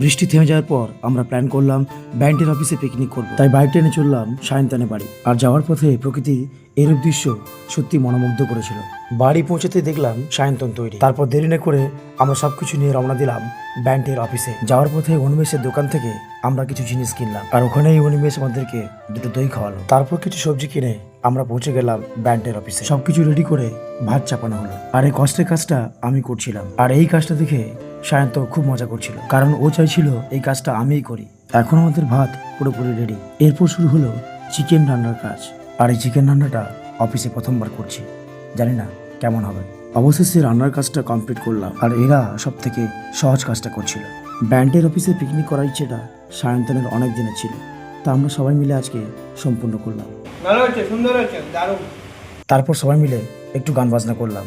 বৃষ্টি থেমে যাওয়ার পর আমরা প্ল্যান করলাম ব্যান্ডের অফিসে পিকনিক করব। তাই বাইক টেনে চললাম সায়ন্তানের বাড়ি। আর যাওয়ার পথে প্রকৃতি এরূপ দৃশ্য সত্যি মনোমুগ্ধ করেছিল। বাড়ি পৌঁছাতে দেখলাম সায়ন্তন তৈরি। তারপর দেরি না করে আমরা সবকিছু নিয়ে রওনা দিলাম ব্যান্ডের অফিসে। যাওয়ার পথে অনিমেষের দোকান থেকে আমরা কিছু জিনিস কিনলাম, আর ওখানেই অনিমেষ আমাদেরকে দুটো দই খাওয়ালো। তারপর কিছু সবজি কিনে আমরা পৌঁছে গেলাম ব্যান্ডের অফিসে। সবকিছু রেডি করে ভাত চাপানো হলো, আর এই কষ্টের কাজটা আমি করছিলাম। আর এই কাজটা দেখে সায়ন্ত খুব মজা করছিল, কারণ ও চাইছিল এই কাজটা আমিই করি। এখন আমাদের ভাত পুরোপুরি রেডি। এরপর শুরু হলো চিকেন রান্নার কাজ। আর এই চিকেন রান্নাটা অফিসে প্রথমবার করছি, জানি না কেমন হবে। অবশেষে রান্নার কাজটা কমপ্লিট করলাম, আর এরা সব থেকে সহজ কাজটা করছিল। ব্যান্ডের অফিসে পিকনিক করার ইচ্ছেটা সায়ন্তনের অনেক দিনের ছিল, তা আমরা সবাই মিলে আজকে সম্পূর্ণ করলাম। ভালো হচ্ছে, সুন্দর হচ্ছে, দারুণ। তারপর সবাই মিলে একটু গান বাজনা করলাম।